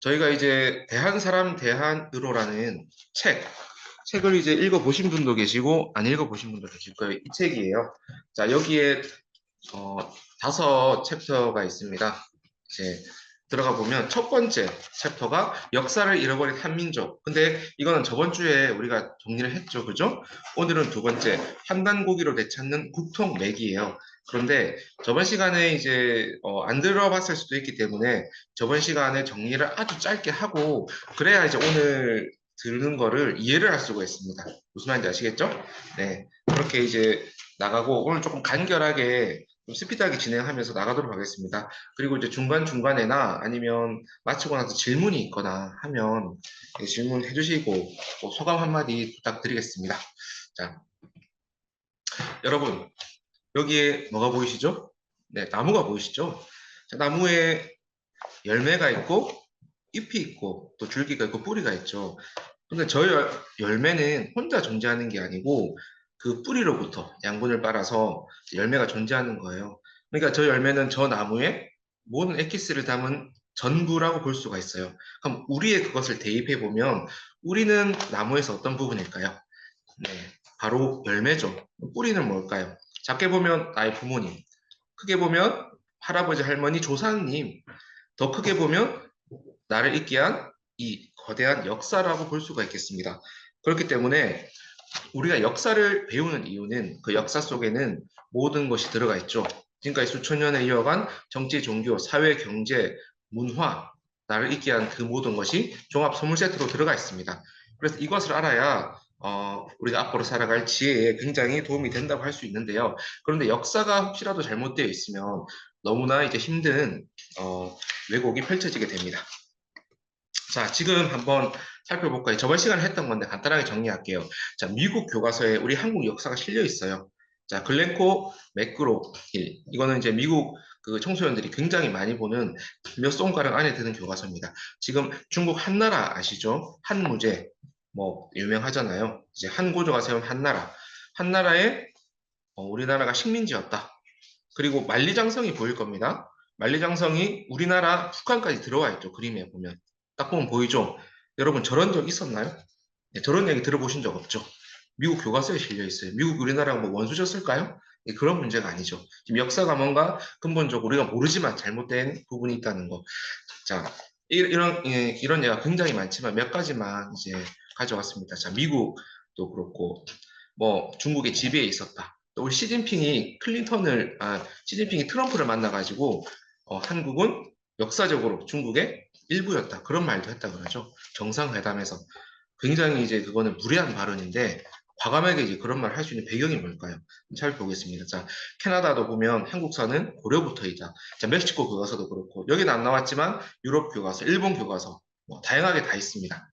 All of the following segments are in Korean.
저희가 이제 대한사람 대한으로라는 책을 이제 읽어보신 분도 계시고 안 읽어보신 분도 계실 거예요. 이 책이에요. 자, 여기에 어, 5챕터가 있습니다. 이제 들어가 보면 첫 번째 챕터가 역사를 잃어버린 한민족. 근데 이거는 저번 주에 우리가 정리를 했죠. 그죠? 오늘은 두 번째, 한단고기로 되찾는 국통맥이에요. 그런데 저번 시간에 이제 안 들어봤을 수도 있기 때문에 저번 시간에 정리를 아주 짧게 하고 그래야 이제 오늘 듣는 거를 이해를 할 수가 있습니다. 무슨 말인지 아시겠죠? 네. 그렇게 이제 나가고 오늘 조금 간결하게 좀 스피드하게 진행하면서 나가도록 하겠습니다. 그리고 이제 중간중간에나 아니면 마치고 나서 질문이 있거나 하면 질문해 주시고 뭐 소감 한마디 부탁드리겠습니다. 자, 여러분, 여기에 뭐가 보이시죠? 네, 나무가 보이시죠? 자, 나무에 열매가 있고 잎이 있고 또 줄기가 있고 뿌리가 있죠. 근데 저 열매는 혼자 존재하는 게 아니고 그 뿌리로부터 양분을 빨아서 열매가 존재하는 거예요. 그러니까 저 열매는 저 나무에 모든 엑기스를 담은 전부라고 볼 수가 있어요. 그럼 우리의 그것을 대입해 보면 우리는 나무에서 어떤 부분일까요? 네, 바로 열매죠. 뿌리는 뭘까요? 작게 보면 나의 부모님, 크게 보면 할아버지, 할머니, 조상님, 더 크게 보면 나를 있게 한 이 거대한 역사라고 볼 수가 있겠습니다. 그렇기 때문에 우리가 역사를 배우는 이유는 그 역사 속에는 모든 것이 들어가 있죠. 지금까지 수천 년을 이어간 정치, 종교, 사회, 경제, 문화, 나를 있게 한 그 모든 것이 종합 선물 세트로 들어가 있습니다. 그래서 이것을 알아야 우리가 앞으로 살아갈 지혜에 굉장히 도움이 된다고 할 수 있는데요. 그런데 역사가 혹시라도 잘못되어 있으면 너무나 이제 힘든 왜곡이 펼쳐지게 됩니다. 자, 지금 한번 살펴볼까요? 저번 시간에 했던 건데 간단하게 정리할게요. 자, 미국 교과서에 우리 한국 역사가 실려 있어요. 자, 글렌코 매크로 힐. 이거는 이제 미국 그 청소년들이 굉장히 많이 보는 몇 송가량 안에 드는 교과서입니다. 지금 중국 한나라 아시죠? 한무제. 뭐, 유명하잖아요. 이제 한고조가 세운 한나라. 한나라에 우리나라가 식민지였다. 그리고 만리장성이 보일 겁니다. 만리장성이 우리나라 북한까지 들어와 있죠. 그림에 보면. 딱 보면 보이죠? 여러분 저런 적 있었나요? 네, 저런 얘기 들어보신 적 없죠? 미국 교과서에 실려 있어요. 미국 우리나라랑 뭐 원수셨을까요? 네, 그런 문제가 아니죠. 지금 역사가 뭔가 근본적으로 우리가 모르지만 잘못된 부분이 있다는 거. 자, 이런 예가 굉장히 많지만 몇 가지만 이제 가져왔습니다. 자, 미국도 그렇고 뭐 중국의 지배에 있었다. 또 우리 시진핑이 트럼프를 만나가지고 한국은 역사적으로 중국의 일부였다. 그런 말도 했다 그러죠. 정상회담에서. 굉장히 이제 그거는 무례한 발언인데 과감하게 이제 그런 말 할 수 있는 배경이 뭘까요? 살펴보겠습니다. 자, 캐나다도 보면 한국사는 고려부터이다. 자, 멕시코 교과서도 그렇고 여기는 안 나왔지만 유럽 교과서, 일본 교과서 뭐 다양하게 다 있습니다.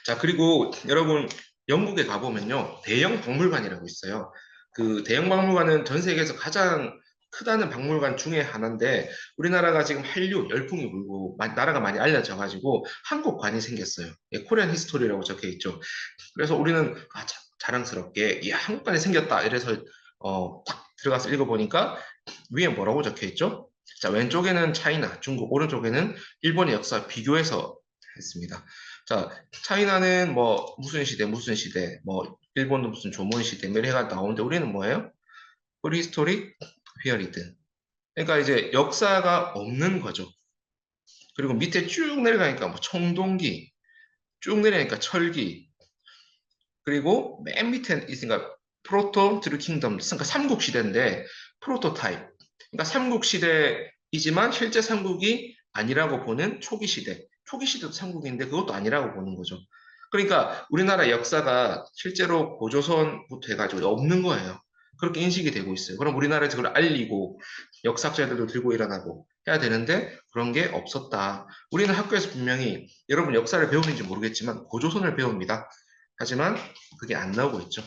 자, 그리고 여러분, 영국에 가보면요, 대형 박물관이라고 있어요. 그 대형 박물관은 전 세계에서 가장 크다는 박물관 중에 하나인데, 우리나라가 지금 한류, 열풍이 불고, 나라가 많이 알려져가지고, 한국관이 생겼어요. 예, 코리안 히스토리라고 적혀 있죠. 그래서 우리는, 자랑스럽게, 이 한국관이 생겼다. 이래서, 딱 들어가서 읽어보니까, 위에 뭐라고 적혀 있죠? 자, 왼쪽에는 차이나, 중국, 오른쪽에는 일본의 역사 비교해서 했습니다. 자, 차이나는 뭐 무슨 시대, 뭐 일본은 무슨 조선 시대, 뭐 이래가 나오는데 우리는 뭐예요? 프리히스토릭 피어리드. 그러니까 이제 역사가 없는 거죠. 그리고 밑에 쭉 내려가니까 뭐 청동기, 쭉 내려가니까 철기, 그리고 맨 밑에 있으니까 프로토 트루 킹덤, 그러니까 삼국 시대인데 프로토타입. 그러니까 삼국 시대이지만 실제 삼국이 아니라고 보는 초기 시대. 초기 시대도 삼국인데 그것도 아니라고 보는 거죠. 그러니까 우리나라 역사가 실제로 고조선부터 해가지고 없는 거예요. 그렇게 인식이 되고 있어요. 그럼 우리나라에서 그걸 알리고 역사학자들도 들고 일어나고 해야 되는데 그런 게 없었다. 우리는 학교에서 분명히 여러분 역사를 배우는지 모르겠지만 고조선을 배웁니다. 하지만 그게 안 나오고 있죠.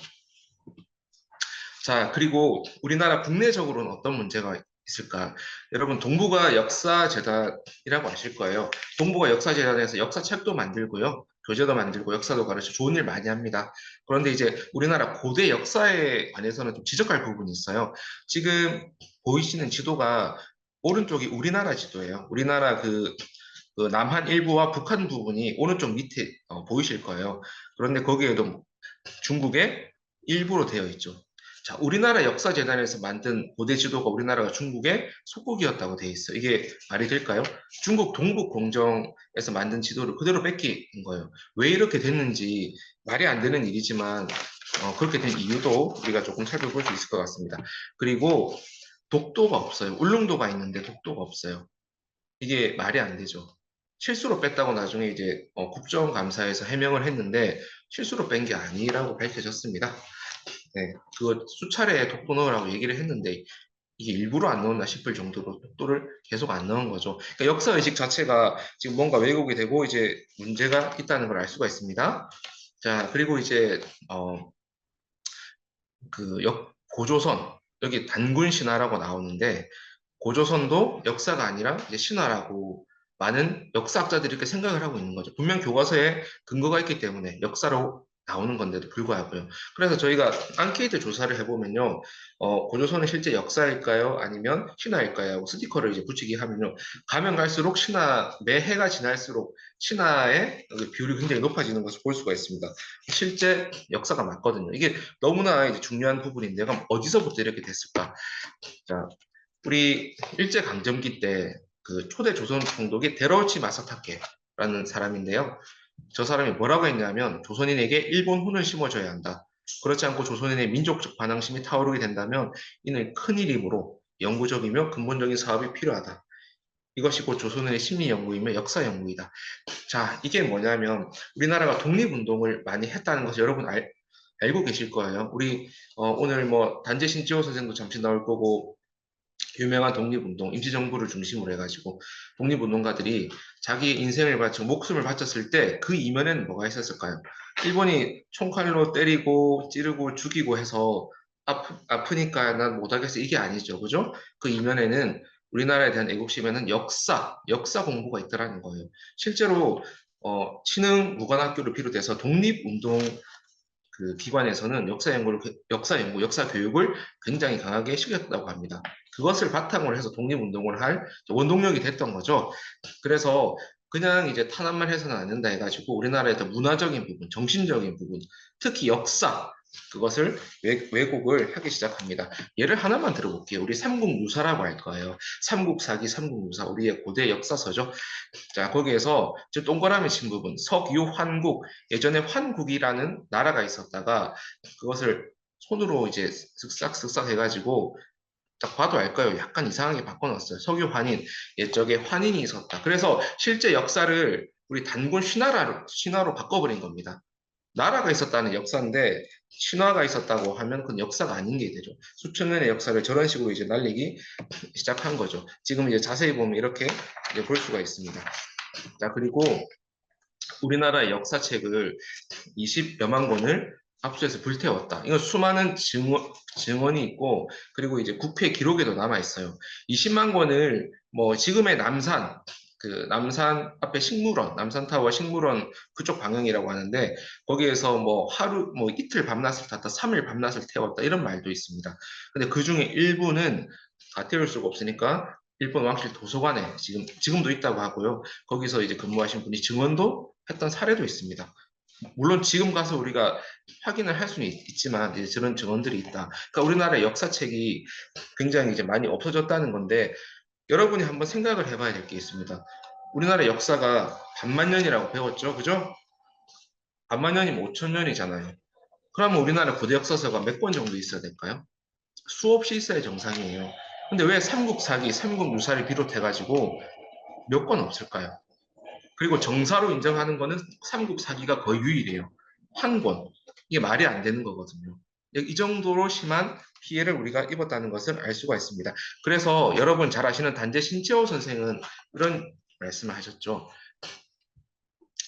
자, 그리고 우리나라 국내적으로는 어떤 문제가 있을까? 여러분, 동북아 역사재단이라고 아실 거예요. 동북아 역사재단에서 역사책도 만들고요. 교재도 만들고 역사도 가르쳐 좋은 일 많이 합니다. 그런데 이제 우리나라 고대 역사에 관해서는 좀 지적할 부분이 있어요. 지금 보이시는 지도가 오른쪽이 우리나라 지도예요. 우리나라 그 그 남한 일부와 북한 부분이 오른쪽 밑에 보이실 거예요. 그런데 거기에도 중국의 일부로 되어 있죠. 자, 우리나라 역사재단에서 만든 고대 지도가 우리나라가 중국의 속국이었다고 되어 있어요. 이게 말이 될까요? 중국 동북공정에서 만든 지도를 그대로 뺏긴 거예요. 왜 이렇게 됐는지 말이 안 되는 일이지만 그렇게 된 이유도 우리가 조금 살펴볼 수 있을 것 같습니다. 그리고 독도가 없어요. 울릉도가 있는데 독도가 없어요. 이게 말이 안 되죠. 실수로 뺐다고 나중에 이제 국정감사에서 해명을 했는데 실수로 뺀 게 아니라고 밝혀졌습니다. 네, 그 수차례 독도 넣으라고 얘기를 했는데 이게 일부러 안 넣었나 싶을 정도로 독도를 계속 안 넣은 거죠. 그러니까 역사의식 자체가 지금 뭔가 왜곡이 되고 이제 문제가 있다는 걸 알 수가 있습니다. 자, 그리고 이제 고조선 여기 단군 신화라고 나오는데 고조선도 역사가 아니라 이제 신화라고 많은 역사학자들이 이렇게 생각을 하고 있는 거죠. 분명 교과서에 근거가 있기 때문에 역사로 나오는 건데도 불구하고요. 그래서 저희가 앙케이트 조사를 해보면요, 고조선은 실제 역사일까요? 아니면 신화일까요? 하고 스티커를 이제 붙이기 하면요, 가면 갈수록 매 해가 지날수록 신화의 그 비율이 굉장히 높아지는 것을 볼 수가 있습니다. 실제 역사가 맞거든요. 이게 너무나 이제 중요한 부분인데, 그럼 어디서부터 이렇게 됐을까? 자, 우리 일제강점기 때 그 초대 조선 총독이 데로치 마사타케라는 사람인데요. 저 사람이 뭐라고 했냐면 조선인에게 일본 혼을 심어줘야 한다. 그렇지 않고 조선인의 민족적 반항심이 타오르게 된다면 이는 큰일이므로 영구적이며 근본적인 사업이 필요하다. 이것이 곧 조선인의 심리 연구이며 역사 연구이다. 자, 이게 뭐냐면 우리나라가 독립운동을 많이 했다는 것을 여러분 알고 계실 거예요. 우리 오늘 뭐 단재 신지호 선생도 잠시 나올 거고 유명한 독립운동, 임시정부를 중심으로 해가지고 독립운동가들이 자기 인생을 바치고 목숨을 바쳤을 때 그 이면에는 뭐가 있었을까요? 일본이 총칼로 때리고 찌르고 죽이고 해서 아프니까 난 못하겠어 이게 아니죠, 그죠? 그 이면에는 우리나라에 대한 애국심에는 역사 공부가 있더라는 거예요. 실제로 신흥 무관학교를 비롯해서 독립운동 그 기관에서는 역사 연구, 역사 교육을 굉장히 강하게 시켰다고 합니다. 그것을 바탕으로 해서 독립운동을 할 원동력이 됐던 거죠. 그래서 그냥 이제 탄압만 해서는 안 된다 해가지고 우리나라의 더 문화적인 부분, 정신적인 부분, 특히 역사, 그것을 왜곡을 하기 시작합니다. 예를 하나만 들어볼게요. 우리 삼국유사라고 할 거예요. 삼국사기, 삼국유사, 우리의 고대 역사서죠. 자, 거기에서 저 동그라미 친 부분, 석유환국, 예전에 환국이라는 나라가 있었다가 그것을 손으로 이제 쓱싹쓱싹 해가지고 딱 봐도 알까요? 약간 이상하게 바꿔놨어요. 석유환인, 옛적에 환인이 있었다. 그래서 실제 역사를 우리 단군 신화로 바꿔버린 겁니다. 나라가 있었다는 역사인데 신화가 있었다고 하면 그건 역사가 아닌 게 되죠. 수천 년의 역사를 저런 식으로 이제 날리기 시작한 거죠. 지금 이제 자세히 보면 이렇게 이제 볼 수가 있습니다. 자, 그리고 우리나라의 역사책을 20여만 권을 압수해서 불태웠다. 이건 수많은 증언이 있고, 그리고 이제 국회 기록에도 남아 있어요. 20만 권을 뭐 지금의 남산 앞에 식물원, 남산타워 식물원 그쪽 방향이라고 하는데, 거기에서 뭐 뭐 이틀 밤낮을 탔다, 3일 밤낮을 태웠다, 이런 말도 있습니다. 근데 그 중에 일부는 다 태울 수가 없으니까 일본 왕실 도서관에 지금도 있다고 하고요. 거기서 이제 근무하신 분이 증언도 했던 사례도 있습니다. 물론 지금 가서 우리가 확인을 할 수는 있지만 이제 저런 증언들이 있다. 그러니까 우리나라의 역사책이 굉장히 이제 많이 없어졌다는 건데 여러분이 한번 생각을 해봐야 될 게 있습니다. 우리나라 역사가 반만년이라고 배웠죠, 그죠? 반만년이면 5천 년이잖아요. 그러면 우리나라 고대 역사서가 몇 권 정도 있어야 될까요? 수없이 있어야 정상이에요. 근데 왜 삼국사기, 삼국유사를 비롯해가지고 몇 권 없을까요? 그리고 정사로 인정하는 거는 삼국 사기가 거의 유일해요. 한 권. 이게 말이 안 되는 거거든요. 이 정도로 심한 피해를 우리가 입었다는 것을 알 수가 있습니다. 그래서 여러분 잘 아시는 단재 신채호 선생은 이런 말씀을 하셨죠.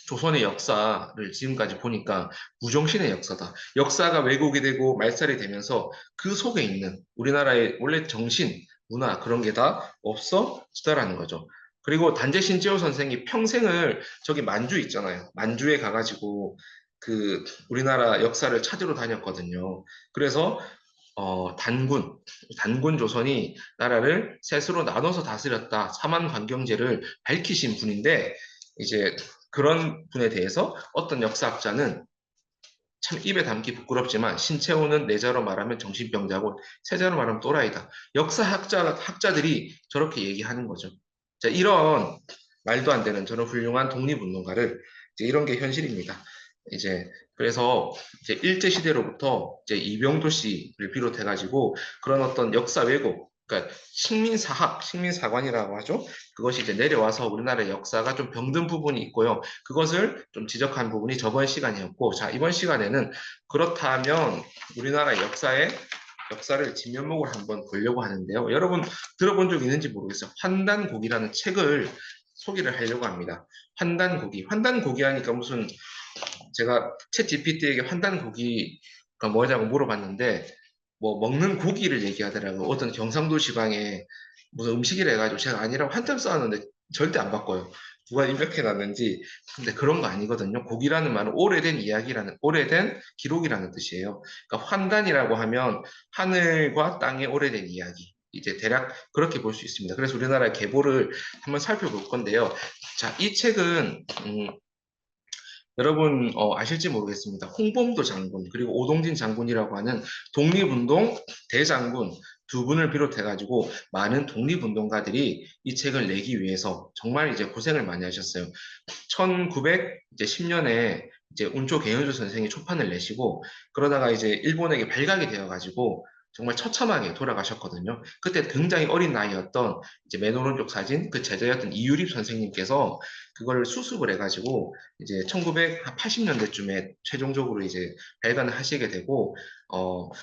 조선의 역사를 지금까지 보니까 무정신의 역사다. 역사가 왜곡이 되고 말살이 되면서 그 속에 있는 우리나라의 원래 정신, 문화 그런 게 다 없어지더라는 거죠. 그리고 단재 신지호 선생이 평생을 저기 만주 있잖아요. 만주에 가가지고 그 우리나라 역사를 찾으러 다녔거든요. 그래서 단군 조선이 나라를 셋으로 나눠서 다스렸다. 삼한관경제를 밝히신 분인데, 이제 그런 분에 대해서 어떤 역사학자는 참 입에 담기 부끄럽지만 신채호는 내자로 말하면 정신병자고 세자로 말하면 또라이다. 학자들이 저렇게 얘기하는 거죠. 자, 이런 말도 안 되는 저런 훌륭한 독립운동가를 이제 이런 게 현실입니다. 이제 그래서 이제 일제 시대로부터 이제 이병도 씨를 비롯해가지고 그런 어떤 역사 왜곡, 그러니까 식민사관이라고 하죠. 그것이 이제 내려와서 우리나라의 역사가 좀 병든 부분이 있고요. 그것을 좀 지적한 부분이 저번 시간이었고, 자, 이번 시간에는 그렇다면 우리나라 역사를 진면목을 한번 보려고 하는데요. 여러분 들어본 적 있는지 모르겠어요. 환단곡이라는 책을 소개를 하려고 합니다. 환단곡이 하니까 무슨 제가 챗 GPT에게 환단고기가 뭐냐고 물어봤는데 뭐 먹는 고기를 얘기하더라고요. 어떤 경상도 지방에 무슨 음식이라 해가지고 제가 아니라고 한참 써놨는데 절대 안 바꿔요. 누가 입력해놨는지. 근데 그런 거 아니거든요. 고기라는 말은 오래된 기록이라는 뜻이에요. 그러니까 환단이라고 하면 하늘과 땅의 오래된 이야기. 이제 대략 그렇게 볼 수 있습니다. 그래서 우리나라의 계보를 한번 살펴볼 건데요. 자, 이 책은 여러분 아실지 모르겠습니다. 홍범도 장군 그리고 오동진 장군이라고 하는 독립운동 대장군 두 분을 비롯해가지고 많은 독립운동가들이 이 책을 내기 위해서 정말 이제 고생을 많이 하셨어요. 1910년에 이제 운초 계현주 선생이 초판을 내시고 그러다가 이제 일본에게 발각이 되어가지고 정말 처참하게 돌아가셨거든요. 그때 굉장히 어린 나이였던 이제 맨 오른쪽 사진 그 제자였던 이유립 선생님께서 그걸 수습을 해가지고 이제 1980년대쯤에 최종적으로 이제 발간을 하시게 되고,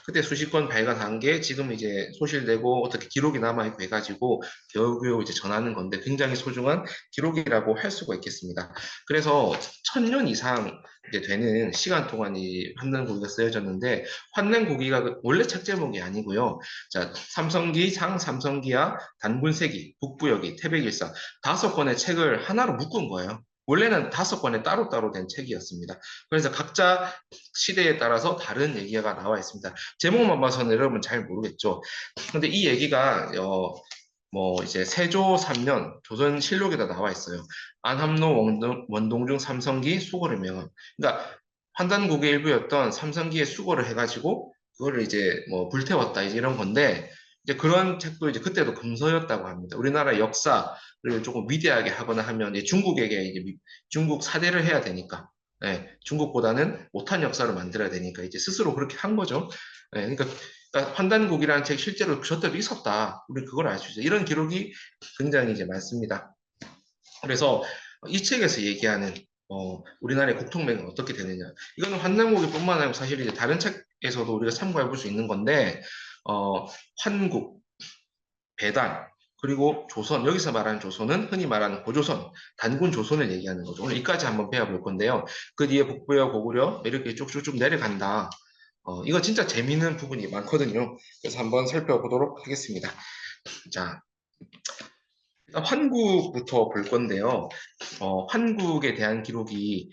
그때 수십 권 발간한 게 지금 이제 소실되고 어떻게 기록이 남아있고 해가지고 겨우겨우 이제 전하는 건데 굉장히 소중한 기록이라고 할 수가 있겠습니다. 그래서 1000년 이상 이제 되는 시간 동안 이 환난고기가 쓰여졌는데, 환난고기가 원래 책 제목이 아니고요. 자, 삼성기상, 삼성기하, 단군세기, 북부여기, 태백일사 5권의 책을 하나로 묶은 거예요. 원래는 5권에 따로따로 된 책이었습니다. 그래서 각자 시대에 따라서 다른 얘기가 나와 있습니다. 제목만 봐서는 여러분 잘 모르겠죠. 근데 이 얘기가 뭐 이제 세조 3년 조선실록에다 나와 있어요. 안함로 원동중 삼성기 수고를 명함. 그러니까 환단국의 일부였던 삼성기의 수고를 해가지고 그거를 이제 뭐 불태웠다 이제 이런 건데 이제 그런 책도 이제 그때도 금서였다고 합니다. 우리나라 역사를 조금 위대하게 하거나 하면 이제 중국에게 이제 중국 사대를 해야 되니까 중국보다는 못한 역사를 만들어야 되니까 이제 스스로 그렇게 한 거죠. 그러니까 환단국이라는 책 실제로 저때도 있었다. 우리 그걸 알 수 있어요. 이런 기록이 굉장히 이제 많습니다. 그래서 이 책에서 얘기하는 우리나라의 국통맥은 어떻게 되느냐. 이거는 환단국이뿐만 아니고 사실 이제 다른 책에서도 우리가 참고해 볼 수 있는 건데 환국, 배단, 그리고 조선, 여기서 말하는 조선은 흔히 말하는 고조선, 단군 조선을 얘기하는 거죠. 오늘 이까지 한번 배워볼 건데요. 그 뒤에 북부여, 고구려 이렇게 쭉쭉쭉 내려간다. 이거 진짜 재미있는 부분이 많거든요. 그래서 한번 살펴보도록 하겠습니다. 자, 일단 환국부터 볼 건데요. 환국에 대한 기록이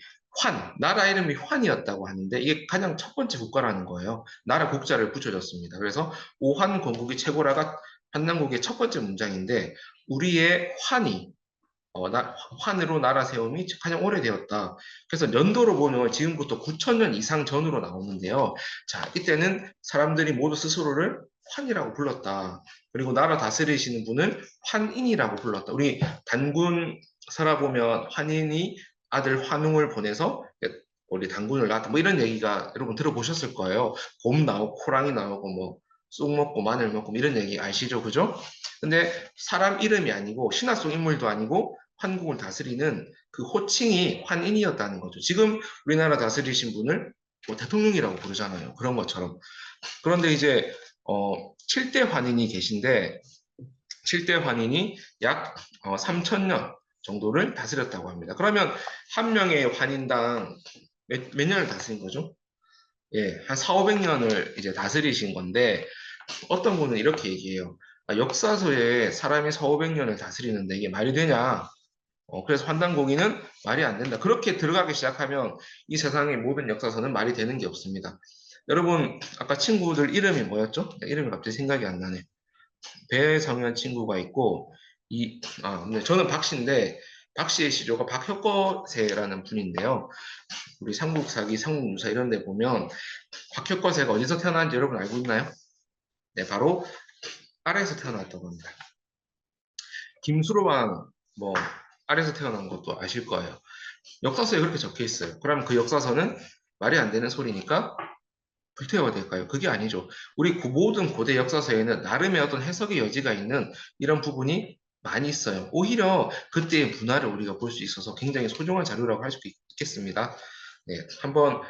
나라 이름이 환이었다고 하는데 이게 가장 첫 번째 국가라는 거예요. 나라 국자를 붙여줬습니다. 그래서 오환 건국이 최고라가 한남국의 첫 번째 문장인데 우리의 환으로 나라 세움이 가장 오래되었다. 그래서 연도로 보면 지금부터 9천년 이상 전으로 나오는데요. 자, 이때는 사람들이 모두 스스로를 환이라고 불렀다. 그리고 나라 다스리시는 분을 환인이라고 불렀다. 우리 단군 살아보면 환인이 아들 환웅을 보내서 우리 단군을 낳았다. 뭐 이런 얘기가 여러분 들어보셨을 거예요. 곰 나오고 호랑이 나오고 뭐 쑥 먹고 마늘 먹고 뭐 이런 얘기 아시죠? 그죠? 근데 사람 이름이 아니고 신화 속 인물도 아니고 환국을 다스리는 그 호칭이 환인이었다는 거죠. 지금 우리나라 다스리신 분을 뭐 대통령이라고 부르잖아요. 그런 것처럼. 그런데 이제 7대 환인이 계신데 7대 환인이 약 3천년 정도를 다스렸다고 합니다. 그러면 한 명의 환인당 몇 년을 다스린 거죠? 예, 한 4, 500년을 이제 다스리신 건데 어떤 분은 이렇게 얘기해요. 역사서에 사람이 4, 500년을 다스리는데 이게 말이 되냐? 그래서 환단고기는 말이 안 된다. 그렇게 들어가기 시작하면 이 세상의 모든 역사서는 말이 되는 게 없습니다. 여러분 아까 친구들 이름이 뭐였죠? 이름이 갑자기 생각이 안 나네. 배성현 친구가 있고 네, 저는 박씨인데 박씨의 시조가 박혁거세라는 분인데요. 우리 삼국사기, 삼국유사 이런 데 보면 박혁거세가 어디서 태어났는지 여러분 알고 있나요? 네, 바로 아래에서 태어났다고 합니다. 김수로왕 뭐 아래에서 태어난 것도 아실 거예요. 역사서에 그렇게 적혀 있어요. 그럼 그 역사서는 말이 안 되는 소리니까 불태워야 될까요? 그게 아니죠. 우리 모든 고대 역사서에는 나름의 어떤 해석의 여지가 있는 이런 부분이 많이 있어요. 오히려 그때의 문화를 우리가 볼 수 있어서 굉장히 소중한 자료라고 할 수도 있겠습니다. 네, 한번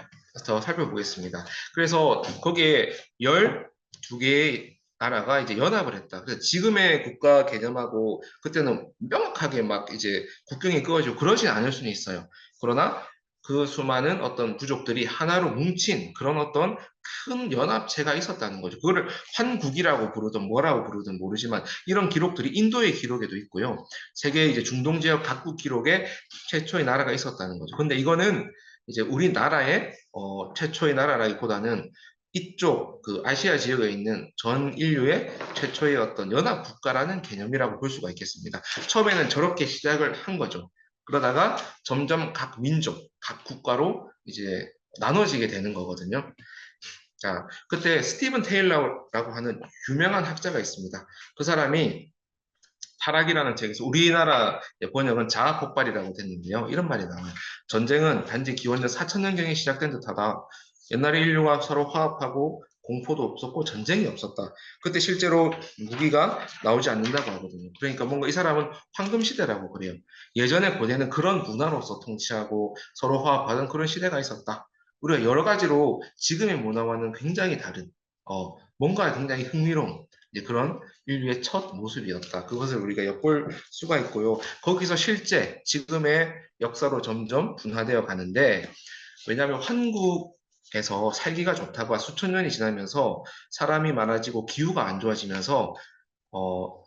더 살펴보겠습니다. 그래서 거기에 12개의 나라가 이제 연합을 했다. 그래서 지금의 국가 개념하고 그때는 명확하게 막 이제 국경이 그어지고 그러진 않을 수는 있어요. 그러나 그 수많은 어떤 부족들이 하나로 뭉친 그런 어떤 큰 연합체가 있었다는 거죠. 그거를 환국이라고 부르든 뭐라고 부르든 모르지만 이런 기록들이 인도의 기록에도 있고요. 세계 이제 중동 지역 각국 기록에 최초의 나라가 있었다는 거죠. 근데 이거는 이제 우리나라의 최초의 나라라기보다는 이쪽 그 아시아 지역에 있는 전 인류의 최초의 어떤 연합 국가라는 개념이라고 볼 수가 있겠습니다. 처음에는 저렇게 시작을 한 거죠. 그러다가 점점 각 민족, 각 국가로 이제 나눠지게 되는 거거든요. 자, 그때 스티븐 테일러라고 하는 유명한 학자가 있습니다. 그 사람이 타락이라는 책에서 우리나라 번역은 자아폭발이라고 됐는데요. 이런 말이 나와요. 전쟁은 단지 기원전 4천년경에 시작된 듯하다. 옛날에 인류가 서로 화합하고 공포도 없었고 전쟁이 없었다. 그때 실제로 무기가 나오지 않는다고 하거든요. 그러니까 뭔가 이 사람은 황금 시대라고 그래요. 예전에 고대는 그런 문화로서 통치하고 서로 화합하던 그런 시대가 있었다. 우리가 여러 가지로 지금의 문화와는 굉장히 다른 뭔가 굉장히 흥미로운 이제 그런 인류의 첫 모습이었다. 그것을 우리가 엿볼 수가 있고요. 거기서 실제 지금의 역사로 점점 분화되어 가는데 왜냐하면 한국에서 살기가 좋다가 수천 년이 지나면서 사람이 많아지고 기후가 안 좋아지면서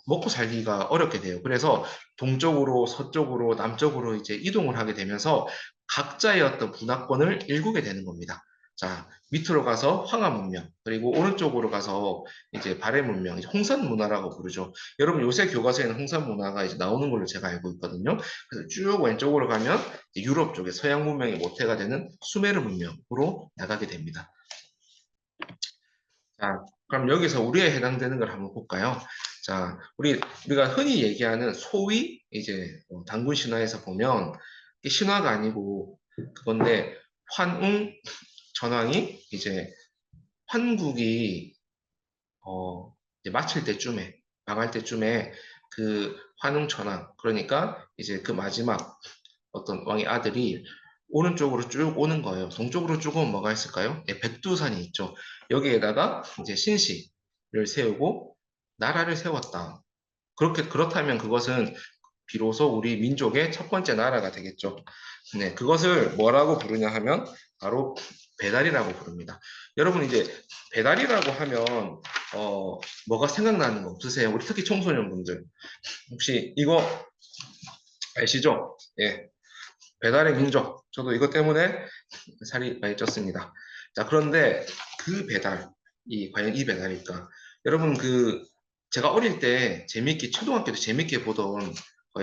먹고 살기가 어렵게 돼요. 그래서 동쪽으로, 서쪽으로, 남쪽으로 이제 이동을 하게 되면서 각자의 어떤 분화권을 일구게 되는 겁니다. 자, 밑으로 가서 황하 문명, 그리고 오른쪽으로 가서 이제 발해 문명, 이제 홍산 문화라고 부르죠. 여러분 요새 교과서에는 홍산 문화가 이제 나오는 걸로 제가 알고 있거든요. 그래서 쭉 왼쪽으로 가면 유럽 쪽에 서양 문명의 모태가 되는 수메르 문명으로 나가게 됩니다. 자, 그럼 여기서 우리에 해당되는 걸 한번 볼까요? 자, 우리가 흔히 얘기하는 소위 이제 단군 신화에서 보면 이게 신화가 아니고 그건데 환웅 전왕이 이제 환국이 이제 마칠 때쯤에 망할 때쯤에 그 환웅 전왕 그러니까 이제 그 마지막 어떤 왕의 아들이 오른쪽으로 쭉 오는 거예요. 동쪽으로 쭉 오면 뭐가 있을까요? 네, 백두산이 있죠. 여기에다가 이제 신시를 세우고 나라를 세웠다. 그렇다면 그것은 비로소 우리 민족의 첫 번째 나라가 되겠죠. 네, 그것을 뭐라고 부르냐 하면 바로 배달이라고 부릅니다. 여러분 이제 배달이라고 하면 뭐가 생각나는 거 없으세요? 우리 특히 청소년분들 혹시 이거 아시죠? 예, 배달의 민족. 저도 이것 때문에 살이 많이 쪘습니다. 자, 그런데 그 과연 이 배달일까? 여러분, 제가 어릴 때 초등학교 때 재밌게 보던,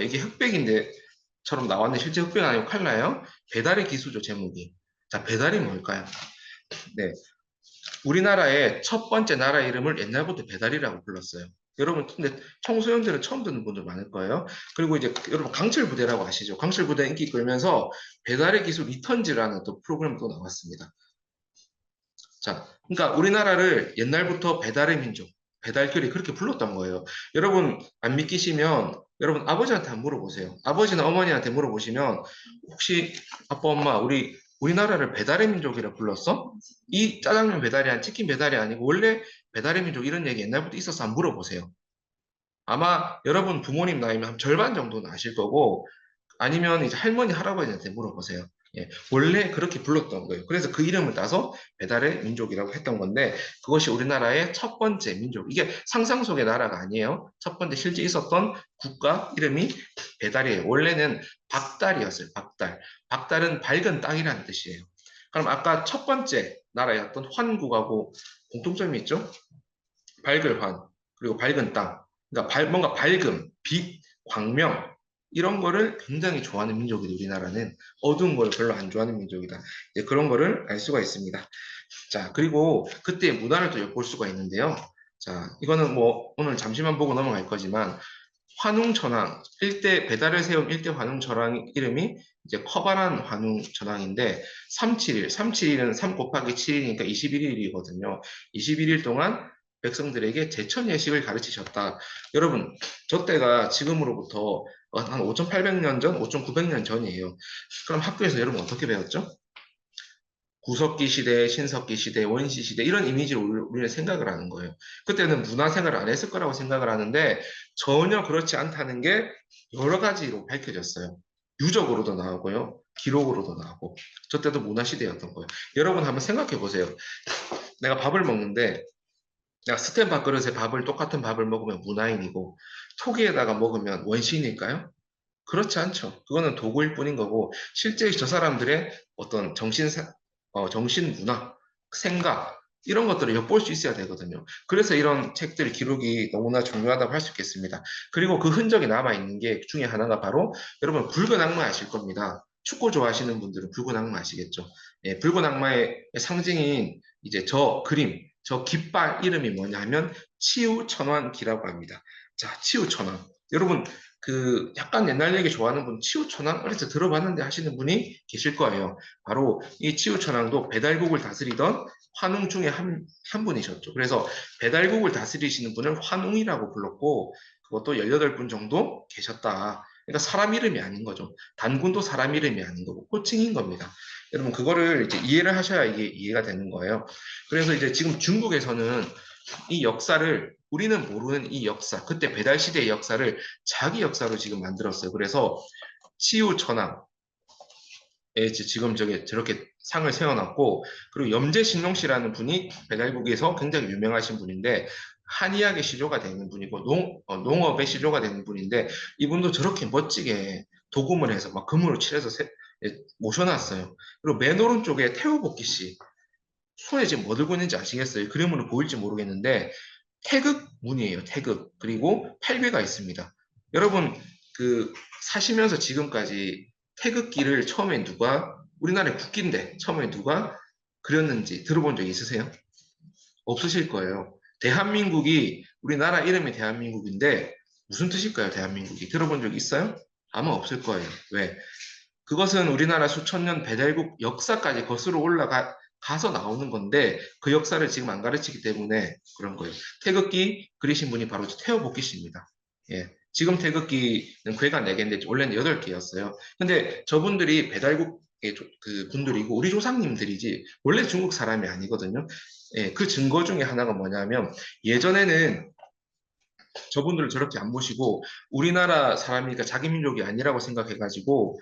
이게 흑백인데처럼 나왔는데 실제 흑백 아니고 칼라예요? 배달의 기수죠, 제목이. 자, 배달이 뭘까요? 네. 우리나라의 첫 번째 나라 이름을 옛날부터 배달이라고 불렀어요. 여러분, 근데 청소년들은 처음 듣는 분들 많을 거예요. 그리고 이제 여러분 강철 부대라고 아시죠? 강철 부대 인기 끌면서 배달의 기술 리턴즈라는 또 프로그램도 나왔습니다. 자, 그러니까 우리나라를 옛날부터 배달의 민족, 배달결이 그렇게 불렀던 거예요. 여러분 안 믿기시면 여러분 아버지한테 한번 물어보세요. 아버지나 어머니한테 물어보시면 혹시 아빠 엄마 우리나라를 배달의 민족이라 불렀어? 이 짜장면 배달이 치킨 배달이 아니고 원래 배달의 민족 이런 얘기 옛날부터 있어서 한번 물어보세요. 아마 여러분 부모님 나이면 한 절반 정도는 아실 거고 아니면 이제 할머니, 할아버지한테 물어보세요. 예, 원래 그렇게 불렀던 거예요. 그래서 그 이름을 따서 배달의 민족이라고 했던 건데 그것이 우리나라의 첫 번째 민족. 이게 상상 속의 나라가 아니에요. 첫 번째 실제 있었던 국가 이름이 배달이에요. 원래는 박달이었어요. 박달. 박달은 밝은 땅이라는 뜻이에요. 그럼 아까 첫 번째 나라의 어떤 환국하고 공통점이 있죠. 밝을 환, 그리고 밝은 땅. 그러니까 뭔가 밝음, 빛, 광명 이런 거를 굉장히 좋아하는 민족이다. 우리나라는 어두운 걸 별로 안 좋아하는 민족이다. 이제 그런 거를 알 수가 있습니다. 자, 그리고 그때의 문화를 또 엿볼 수가 있는데요. 자, 이거는 뭐 오늘 잠시만 보고 넘어갈 거지만 환웅천왕, 일대 배달을 세운 일대 환웅천왕 이름이 이제 커바란 환웅천왕인데 371, 371은 3 곱하기 7이니까 21일이거든요. 21일 동안 백성들에게 제천 예식을 가르치셨다. 여러분, 저 때가 지금으로부터 한 5,800년 전, 5,900년 전이에요. 그럼 학교에서 여러분 어떻게 배웠죠? 구석기 시대, 신석기 시대, 원시 시대 이런 이미지로 우리는 생각을 하는 거예요. 그때는 문화생활을 안 했을 거라고 생각을 하는데 전혀 그렇지 않다는 게 여러 가지로 밝혀졌어요. 유적으로도 나오고요. 기록으로도 나오고. 저 때도 문화시대였던 거예요. 여러분 한번 생각해 보세요. 내가 밥을 먹는데 내가 스텐 밥그릇에 밥을 똑같은 밥을 먹으면 문화인이고 토기에다가 먹으면 원시인일까요? 그렇지 않죠. 그거는 도구일 뿐인 거고, 실제 저 사람들의 어떤 정신 문화, 생각, 이런 것들을 엿볼 수 있어야 되거든요. 그래서 이런 책들 기록이 너무나 중요하다고 할 수 있겠습니다. 그리고 그 흔적이 남아있는 게 중에 하나가 바로, 여러분, 붉은 악마 아실 겁니다. 축구 좋아하시는 분들은 붉은 악마 아시겠죠? 예, 붉은 악마의 상징인 이제 저 그림, 저 깃발 이름이 뭐냐면, 치우천왕기라고 합니다. 자, 치우천왕. 여러분, 그 약간 옛날 얘기 좋아하는 분 치우천왕 어디서 들어봤는데 하시는 분이 계실 거예요. 바로 이 치우천왕도 배달국을 다스리던 환웅 중에 한 분이셨죠. 그래서 배달국을 다스리시는 분을 환웅이라고 불렀고 그것도 18분 정도 계셨다. 그러니까 사람 이름이 아닌 거죠. 단군도 사람 이름이 아닌 거고 호칭인 겁니다. 여러분 그거를 이제 이해를 하셔야 이게 이해가 되는 거예요. 그래서 이제 지금 중국에서는 이 역사를 우리는 모르는 이 역사, 그때 배달 시대의 역사를 자기 역사로 지금 만들었어요. 그래서 치우천왕에 지금 저렇게 상을 세워놨고, 그리고 염제신농 씨라는 분이 배달국에서 굉장히 유명하신 분인데, 한의학의 시조가 되는 분이고, 농업의 시조가 되는 분인데, 이분도 저렇게 멋지게 도금을 해서 막 금으로 칠해서 모셔놨어요. 그리고 맨 오른쪽에 태우복기 씨, 손에 지금 뭐 들고 있는지 아시겠어요? 그림으로 보일지 모르겠는데 태극 문이에요. 태극. 그리고 8배가 있습니다. 여러분 그 사시면서 지금까지 태극기를 처음에 누가 우리나라의 국기인데 처음에 누가 그렸는지 들어본 적 있으세요? 없으실 거예요. 대한민국이 우리나라 이름이 대한민국인데 무슨 뜻일까요? 대한민국이 들어본 적 있어요? 아마 없을 거예요. 왜? 그것은 우리나라 수천 년 배달국 역사까지 거슬러 가서 나오는 건데 그 역사를 지금 안 가르치기 때문에 그런 거예요. 태극기 그리신 분이 바로 태어복기 씨입니다. 예. 지금 태극기는 괴가 4개인데 원래는 8개였어요. 근데 저분들이 배달국의 그 분들이고 우리 조상님들이지 원래 중국 사람이 아니거든요. 예, 그 증거 중에 하나가 뭐냐면 예전에는 저분들을 저렇게 안 모시고 우리나라 사람이니까 자기 민족이 아니라고 생각해가지고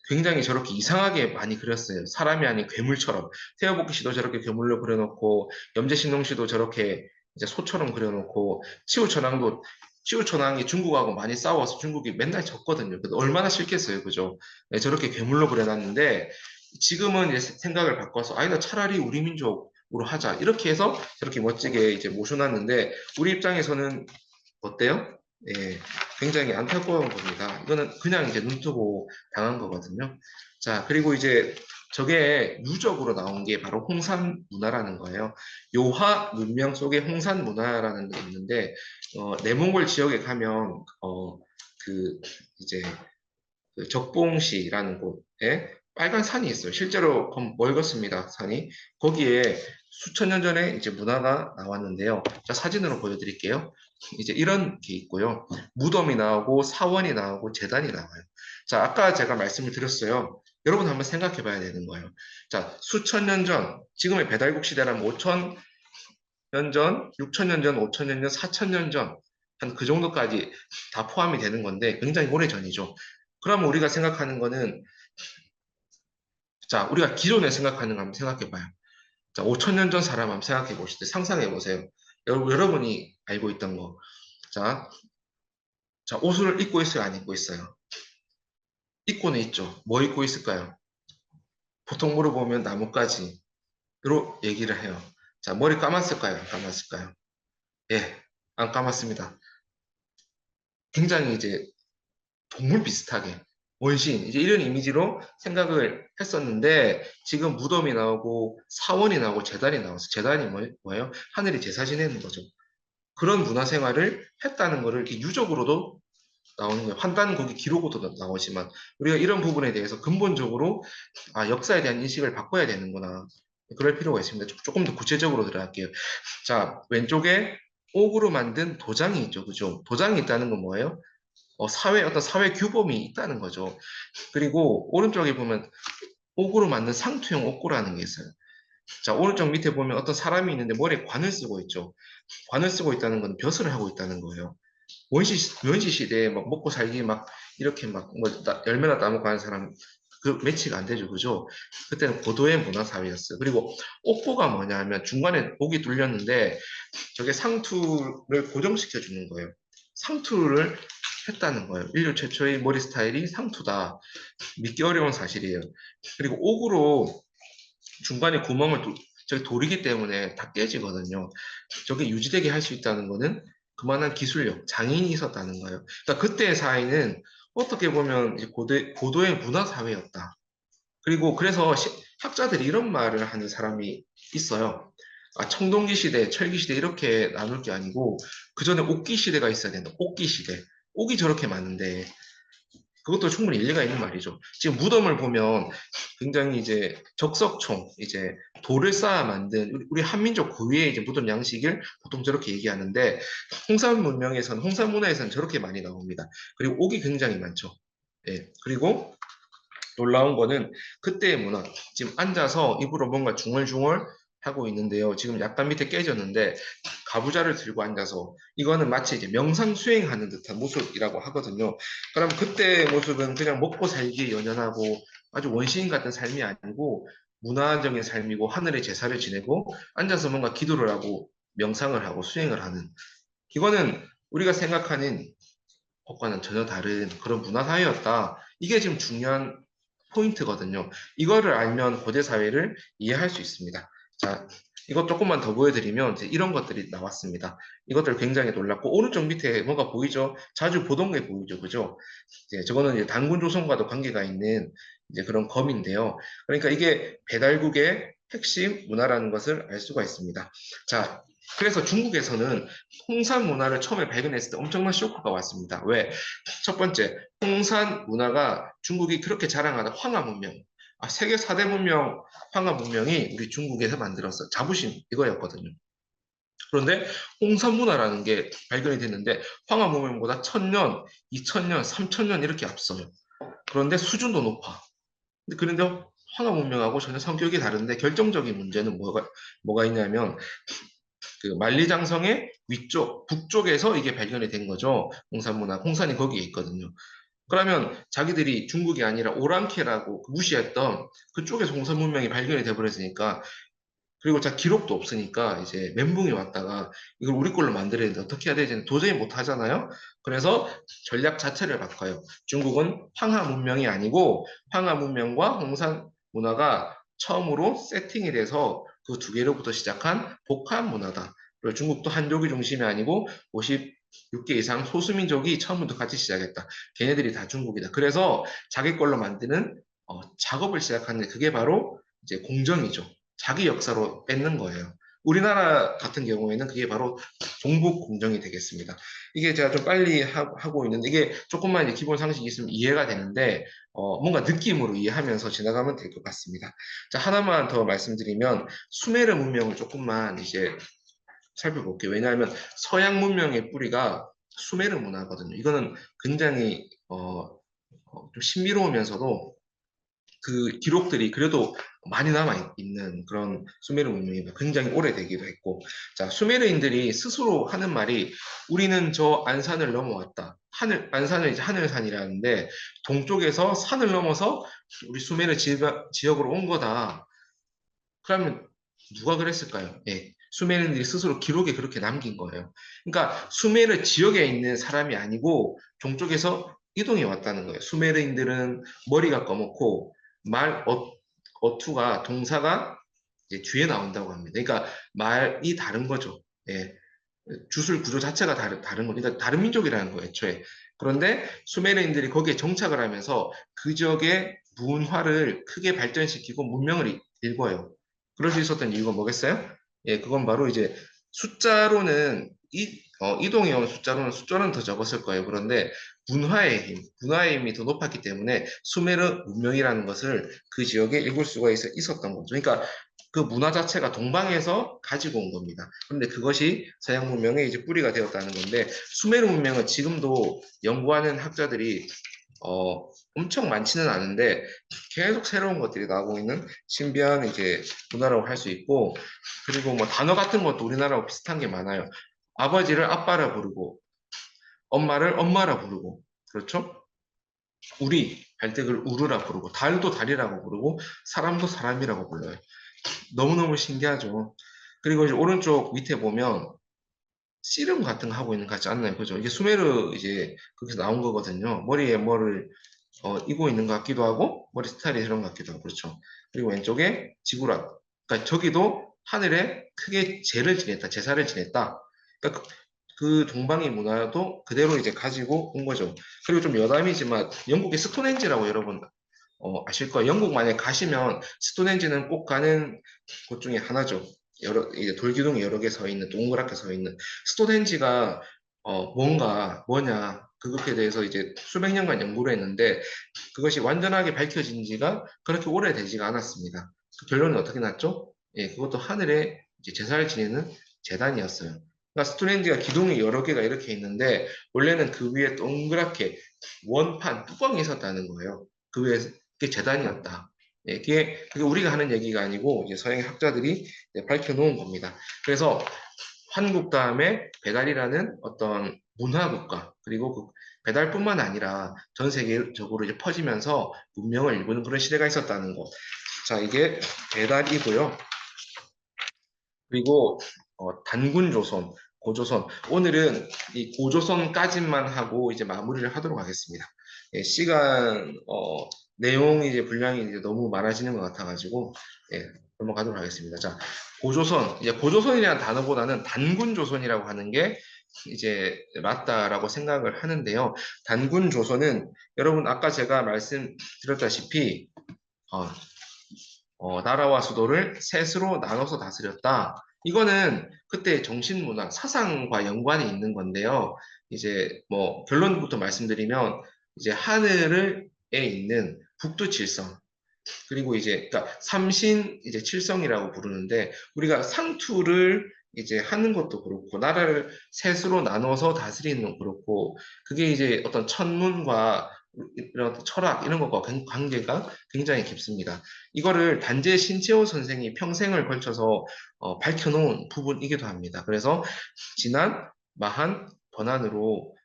굉장히 저렇게 이상하게 많이 그렸어요. 사람이 아닌 괴물처럼. 태어복기 씨도 저렇게 괴물로 그려놓고, 염제신동 씨도 저렇게 이제 소처럼 그려놓고, 치우천왕이 중국하고 많이 싸워서 중국이 맨날 졌거든요. 그래서 얼마나 싫겠어요. 그죠? 네, 저렇게 괴물로 그려놨는데, 지금은 이제 생각을 바꿔서, 아니다, 차라리 우리 민족으로 하자. 이렇게 해서 저렇게 멋지게 이제 모셔놨는데, 우리 입장에서는 어때요? 예, 굉장히 안타까운 겁니다. 이거는 그냥 이제 눈 뜨고 당한 거거든요. 자, 그리고 이제 저게 누적으로 나온 게 바로 홍산 문화라는 거예요. 요하 문명 속에 홍산 문화라는 게 있는데, 내몽골 지역에 가면, 그, 이제, 그 적봉시라는 곳에 빨간 산이 있어요. 실제로 멀겋습니다, 산이. 거기에 수천 년 전에 이제 문화가 나왔는데요. 자, 사진으로 보여드릴게요. 이제 이런 게 있고요. 무덤이 나오고 사원이 나오고 재단이 나와요. 자, 아까 제가 말씀을 드렸어요. 여러분 한번 생각해 봐야 되는 거예요. 자, 수천 년 전, 지금의 배달국 시대라면 5천 년 전, 6천 년 전, 5천 년 전, 4천 년 전, 한 그 정도까지 다 포함이 되는 건데 굉장히 오래 전이죠. 그러면 우리가 생각하는 거는, 자, 우리가 기존에 생각하는 거 한번 생각해 봐요. 자, 5천 년 전 사람 한번 생각해 보실 때 상상해 보세요. 여러분이 알고 있던 거. 자, 자, 옷을 입고 있어요? 안 입고 있어요? 입고는 있죠. 뭐 입고 있을까요? 보통 물어보면 나뭇가지, 얘기를 해요. 자, 머리 감았을까요? 안 감았을까요? 예, 안 감았습니다. 굉장히 이제 동물 비슷하게 원시인 이제 이런 이미지로 생각을 했었는데 지금 무덤이 나오고 사원이 나오고 재단이 나와서 재단이 뭐예요? 하늘이 제사 지내는 거죠. 그런 문화 생활을 했다는 거를 이렇게 유적으로도 나오는 거예요. 판단 거기 기록으로도 나오지만 우리가 이런 부분에 대해서 근본적으로 역사에 대한 인식을 바꿔야 되는구나. 그럴 필요가 있습니다. 조금 더 구체적으로 들어갈게요. 자, 왼쪽에 옥으로 만든 도장이 있죠. 그죠? 도장이 있다는 건 뭐예요? 어떤 사회 규범이 있다는 거죠. 그리고 오른쪽에 보면 옥으로 만든 상투형 옥고라는 게 있어요. 자, 오른쪽 밑에 보면 어떤 사람이 있는데 머리에 관을 쓰고 있죠. 관을 쓰고 있다는 건 벼슬을 하고 있다는 거예요. 원시 시대에 막 먹고 살기 막 이렇게 막뭐 열매나 따먹고 하는 사람 그 매치가 안 되죠. 그죠? 그때는 고도의 문화 사회였어요. 그리고 옥고가 뭐냐 하면 중간에 옥이 뚫렸는데 저게 상투를 고정시켜 주는 거예요. 상투를 했다는 거예요. 인류 최초의 머리 스타일이 상투다. 믿기 어려운 사실이에요. 그리고 옥으로 중간에 구멍을 저기 돌이기 때문에 다 깨지거든요. 저게 유지되게 할 수 있다는 거는 그만한 기술력, 장인이 있었다는 거예요. 그러니까 그때의 사회는 어떻게 보면 이제 고도의 문화 사회였다. 그리고 그래서 학자들이 이런 말을 하는 사람이 있어요. 청동기 시대, 철기 시대 이렇게 나눌 게 아니고 그 전에 옥기 시대가 있어야 된다. 옥기 시대. 옥이 저렇게 많은데 그것도 충분히 일리가 있는 말이죠. 지금 무덤을 보면 굉장히 이제 적석총, 이제 돌을 쌓아 만든 우리 한민족 고유의 이제 무덤 양식을 보통 저렇게 얘기하는데 홍산 문명에서는 홍산 문화에서는 저렇게 많이 나옵니다. 그리고 옥이 굉장히 많죠. 예. 그리고 놀라운 거는 그때의 문화. 지금 앉아서 입으로 뭔가 중얼중얼 하고 있는데요. 지금 약간 밑에 깨졌는데 가부좌를 들고 앉아서 이거는 마치 이제 명상 수행하는 듯한 모습이라고 하거든요. 그럼 그때의 모습은 그냥 먹고 살기에 연연하고 아주 원시인 같은 삶이 아니고 문화적인 삶이고 하늘의 제사를 지내고 앉아서 뭔가 기도를 하고 명상을 하고 수행을 하는 이거는 우리가 생각하는 것과는 전혀 다른 그런 문화 사회였다. 이게 지금 중요한 포인트거든요. 이거를 알면 고대 사회를 이해할 수 있습니다. 자, 이거 조금만 더 보여드리면 이제 이런 것들이 나왔습니다. 이것들 굉장히 놀랍고 오른쪽 밑에 뭐가 보이죠? 자주 보던 게 보이죠, 그죠? 이제 저거는 이제 단군 조선과도 관계가 있는 이제 그런 검인데요. 그러니까 이게 배달국의 핵심 문화라는 것을 알 수가 있습니다. 자, 그래서 중국에서는 홍산 문화를 처음에 발견했을 때 엄청난 쇼크가 왔습니다. 왜? 첫 번째, 홍산 문화가 중국이 그렇게 자랑하는 황하 문명, 세계 4대 문명 황하 문명이 우리 중국에서 만들어서 자부심 이거였거든요. 그런데 홍산 문화라는 게 발견이 됐는데 황하 문명보다 1000년, 2000년, 3000년 이렇게 앞서요. 그런데 수준도 높아. 그런데 황하 문명하고 전혀 성격이 다른데 결정적인 문제는 뭐가 있냐면 그 만리장성의 위쪽, 북쪽에서 이게 발견이 된 거죠. 홍산 문화. 홍산이 거기에 있거든요. 그러면 자기들이 중국이 아니라 오랑캐라고 무시했던 그쪽에서 홍산 문명이 발견이 돼버렸으니까 그리고 자 기록도 없으니까 이제 멘붕이 왔다가 이걸 우리 걸로 만들어야 되는데 어떻게 해야 되지? 도저히 못 하잖아요. 그래서 전략 자체를 바꿔요. 중국은 황하 문명이 아니고 황하 문명과 홍산 문화가 처음으로 세팅이 돼서 그 두 개로부터 시작한 복합 문화다. 그리고 중국도 한족이 중심이 아니고 56개 이상 소수민족이 처음부터 같이 시작했다. 걔네들이 다 중국이다. 그래서 자기 걸로 만드는 작업을 시작하는데 그게 바로 이제 공정이죠. 자기 역사로 뺏는 거예요. 우리나라 같은 경우에는 그게 바로 종북 공정이 되겠습니다. 이게 제가 좀 빨리 하고 있는데 이게 조금만 이제 기본 상식이 있으면 이해가 되는데 뭔가 느낌으로 이해하면서 지나가면 될 것 같습니다. 자, 하나만 더 말씀드리면 수메르 문명을 조금만 이제 살펴볼게요. 왜냐하면 서양 문명의 뿌리가 수메르 문화거든요. 이거는 굉장히 좀 신비로우면서도 그 기록들이 그래도 많이 남아 있는 그런 수메르 문명이 굉장히 오래되기도 했고, 자, 수메르인들이 스스로 하는 말이 우리는 저 안산을 넘어왔다. 안산을 이제 하늘산이라는데 동쪽에서 산을 넘어서 우리 수메르 지역으로 온 거다. 그러면 누가 그랬을까요? 예. 수메르인들이 스스로 기록에 그렇게 남긴 거예요. 그러니까 수메르 지역에 있는 사람이 아니고 동쪽에서 이동해 왔다는 거예요. 수메르인들은 머리가 검었고 말 어투가 동사가 이제 뒤에 나온다고 합니다. 그러니까 말이 다른 거죠. 예. 주술 구조 자체가 다른 거. 그러니까 다른 민족이라는 거예요, 애초에. 그런데 수메르인들이 거기에 정착을 하면서 그 지역의 문화를 크게 발전시키고 문명을 일궈요. 그럴 수 있었던 이유가 뭐겠어요? 예, 그건 바로 이제 숫자로는 이동해 온 숫자로는 더 적었을 거예요. 그런데 문화의 힘이 더 높았기 때문에 수메르 문명이라는 것을 그 지역에 읽을 수가 있었던 거죠. 그러니까 그 문화 자체가 동방에서 가지고 온 겁니다. 그런데 그것이 서양 문명의 이제 뿌리가 되었다는 건데 수메르 문명은 지금도 연구하는 학자들이 엄청 많지는 않은데 계속 새로운 것들이 나오고 있는 신비한 이제 문화라고 할 수 있고 그리고 뭐 단어 같은 것도 우리나라하고 비슷한 게 많아요. 아버지를 아빠라 부르고 엄마를 엄마라 부르고 그렇죠? 우리 발대을 우르라 부르고 달도 달이라고 부르고 사람도 사람이라고 불러요. 너무너무 신기하죠. 그리고 이제 오른쪽 밑에 보면 씨름 같은 거 하고 있는 것 같지 않나요? 그죠? 이게 수메르 이제 거기서 나온 거거든요. 머리에 뭐를 이고 있는 것 같기도 하고 머리 스타일이 그런 것 같기도 하고 그렇죠. 그리고 왼쪽에 지구라. 그러니까 저기도 하늘에 크게 제사를 지냈다. 그러니까 그 동방의 문화도 그대로 이제 가지고 온 거죠. 그리고 좀 여담이지만 영국의 스톤헨지라고 여러분 아실 거예요. 영국 만약에 가시면 스톤헨지는 꼭 가는 곳 중에 하나죠. 이제 돌기둥이 여러 개 서 있는, 동그랗게 서 있는. 스톤헨지가, 뭐냐, 그것에 대해서 이제 수백 년간 연구를 했는데, 그것이 완전하게 밝혀진 지가 그렇게 오래되지가 않았습니다. 그 결론은 어떻게 났죠? 예, 그것도 하늘에 이제 제사를 지내는 제단이었어요. 그러니까 스톤헨지가 기둥이 여러 개가 이렇게 있는데, 원래는 그 위에 동그랗게 원판, 뚜껑이 있었다는 거예요. 그 위에 그게 재단이었다. 예, 그게 우리가 하는 얘기가 아니고 이제 서양 학자들이 밝혀놓은 겁니다. 그래서 한국 다음에 배달이라는 어떤 문화국가 그리고 그 배달뿐만 아니라 전 세계적으로 이제 퍼지면서 문명을 일구는 그런 시대가 있었다는 것. 자, 이게 배달이고요. 그리고 단군 조선, 고조선. 오늘은 이 고조선까지만 하고 이제 마무리를 하도록 하겠습니다. 예, 내용이 이제 분량이 이제 너무 많아지는 것 같아가지고, 예, 넘어가도록 하겠습니다. 자, 고조선. 이제 고조선이라는 단어보다는 단군 조선이라고 하는 게 이제 맞다라고 생각을 하는데요. 단군 조선은 여러분 아까 제가 말씀드렸다시피, 어, 나라와 수도를 셋으로 나눠서 다스렸다. 이거는 그때 정신문화, 사상과 연관이 있는 건데요. 이제 뭐 결론부터 말씀드리면 이제 하늘에 있는 북두칠성 그리고 이제 그러니까 삼신 이제 칠성이라고 부르는데 우리가 상투를 이제 하는 것도 그렇고 나라를 셋으로 나눠서 다스리는 것도 그렇고 그게 이제 어떤 천문과 이런 어떤 철학 이런 것과 관계가 굉장히 깊습니다. 이거를 단재 신채호 선생이 평생을 걸쳐서 밝혀놓은 부분이기도 합니다. 그래서 진안, 마한, 번안으로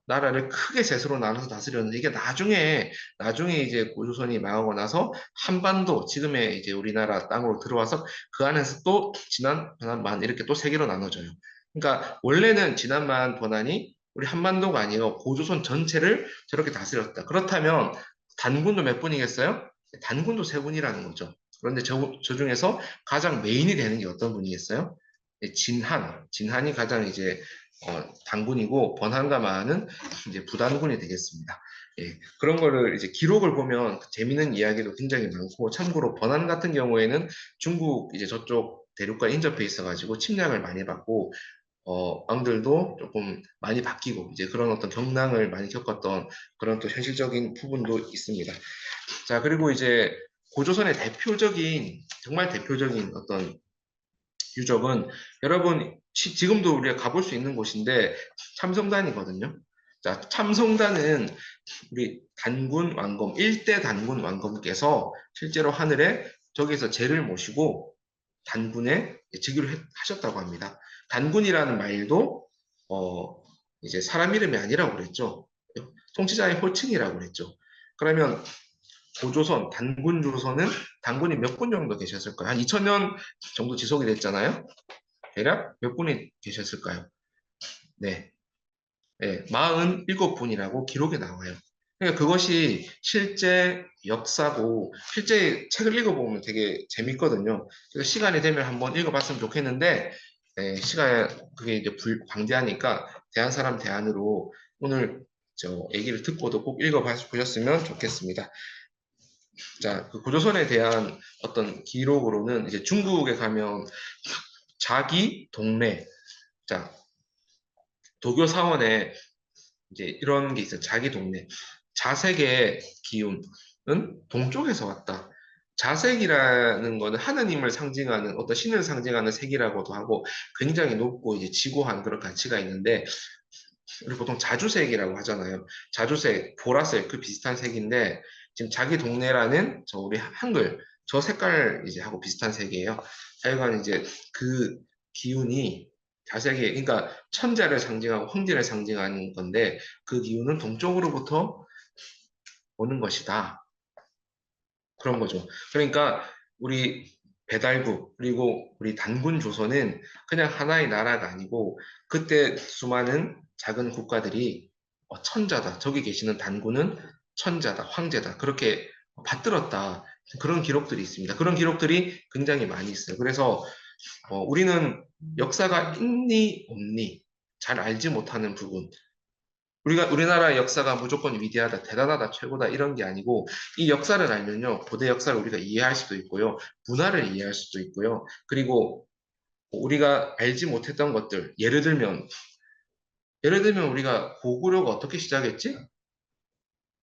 나라를 크게 셋으로 나눠서 다스렸는데 이게 나중에 이제 고조선이 망하고 나서 한반도 지금의 이제 우리나라 땅으로 들어와서 그 안에서 또 진안, 번안, 만 이렇게 또 세 개로 나눠져요. 그러니까 원래는 진안만 번안이 우리 한반도가 아니고 고조선 전체를 저렇게 다스렸다. 그렇다면 단군도 몇 분이겠어요? 단군도 세 분이라는 거죠. 그런데 저 중에서 가장 메인이 되는 게 어떤 분이겠어요? 진한이 가장 이제 단군이고 번한과 마한은 이제 부단군이 되겠습니다. 예, 그런 거를 이제 기록을 보면 재밌는 이야기도 굉장히 많고 참고로 번안 같은 경우에는 중국 이제 저쪽 대륙과 인접해 있어가지고 침략을 많이 받고 왕들도 조금 많이 바뀌고 이제 그런 어떤 경랑을 많이 겪었던 그런 또 현실적인 부분도 있습니다. 자, 그리고 이제 고조선의 정말 대표적인 어떤 유적은 여러분 지금도 우리가 가볼 수 있는 곳인데 참성단이거든요. 자, 참성단은 우리 단군 왕검, 1대 단군 왕검께서 실제로 하늘에 저기서 제를 모시고 단군에 즉위를 하셨다고 합니다. 단군이라는 말도 어, 이제 사람 이름이 아니라고 그랬죠. 통치자의 호칭이라고 그랬죠. 그러면 고조선, 단군 조선은 단군이 몇 분 정도 계셨을까요? 한 2000년 정도 지속이 됐잖아요. 대략 몇 분이 계셨을까요? 네. 네, 47분이라고 기록에 나와요. 그러니까 그것이 실제 역사고 실제 책을 읽어보면 되게 재밌거든요. 그래서 시간이 되면 한번 읽어봤으면 좋겠는데 시간 그게 이제 방대하니까 대한 사람 대안으로 오늘 저 얘기를 듣고도 꼭 읽어보셨으면 좋겠습니다. 자, 그 고조선에 대한 어떤 기록으로는 이제 중국에 가면 자기 동네, 자, 도교 사원에 이제 이런 게 있어요. 자기 동네. 자색의 기운은 동쪽에서 왔다. 자색이라는 거는 하느님을 상징하는 어떤 신을 상징하는 색이라고도 하고 굉장히 높고 이제 지고한 그런 가치가 있는데 우리 보통 자주색이라고 하잖아요. 자주색, 보라색 그 비슷한 색인데 지금 자기 동네라는 저 우리 한글 저 색깔 이제 하고 비슷한 색이에요. 하여간 이제 그 기운이 자색이 그러니까 천자를 상징하고 황제를 상징하는 건데 그 기운은 동쪽으로부터 오는 것이다. 그런 거죠. 그러니까 우리 배달국 그리고 우리 단군 조선은 그냥 하나의 나라가 아니고 그때 수많은 작은 국가들이 천자다. 저기 계시는 단군은 천자다, 황제다. 그렇게 받들었다. 그런 기록들이 있습니다. 그런 기록들이 굉장히 많이 있어요. 그래서 우리는 역사가 있니 없니 잘 알지 못하는 부분. 우리나라의 역사가 무조건 위대하다, 대단하다, 최고다 이런 게 아니고 이 역사를 알면요 고대 역사를 우리가 이해할 수도 있고요 문화를 이해할 수도 있고요 그리고 우리가 알지 못했던 것들 예를 들면 우리가 고구려가 어떻게 시작했지?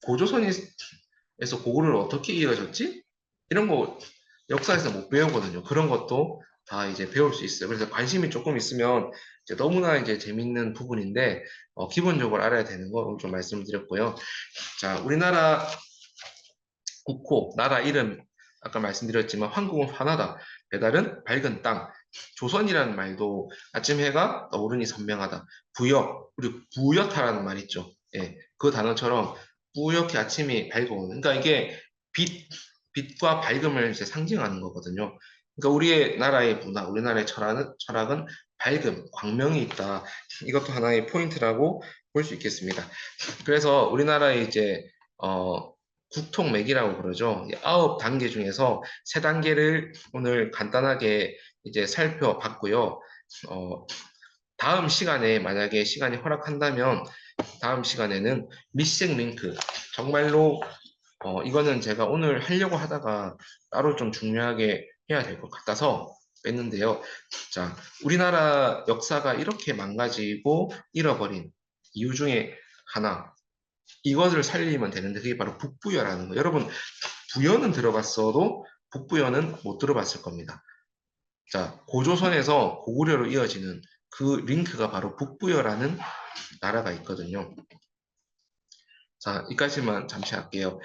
고조선에서 고구려를 어떻게 이어졌지? 이런 거 역사에서 못 배우거든요. 그런 것도 다 이제 배울 수 있어요. 그래서 관심이 조금 있으면 이제 너무나 이제 재밌는 부분인데 기본적으로 알아야 되는 거 좀 말씀드렸고요. 자, 우리나라 국호, 나라 이름 아까 말씀드렸지만 황국은 환하다. 배달은 밝은 땅. 조선이라는 말도 아침 해가 떠오르니 선명하다. 부역, 우리 부옇다라는 말 있죠. 예, 그 단어처럼 뿌옇게 아침이 밝아오는. 그러니까 이게 빛과 밝음을 이제 상징하는 거거든요. 그러니까 우리의 나라의 문화, 우리나라의 철학은 밝음, 광명이 있다. 이것도 하나의 포인트라고 볼 수 있겠습니다. 그래서 우리나라의 이제 국통맥이라고 그러죠. 9단계 중에서 3단계를 오늘 간단하게 이제 살펴봤고요. 어, 다음 시간에 만약에 시간이 허락한다면 다음 시간에는 미싱 링크 정말로 이거는 제가 오늘 하려고 하다가 따로 좀 중요하게 해야 될 것 같아서 뺐는데요. 자, 우리나라 역사가 이렇게 망가지고 잃어버린 이유 중에 하나, 이것을 살리면 되는데 그게 바로 북부여라는 거. 여러분, 부여는 들어봤어도 북부여는 못 들어봤을 겁니다. 자, 고조선에서 고구려로 이어지는 그 링크가 바로 북부여라는 나라가 있거든요. 자, 이까지만 잠시 할게요.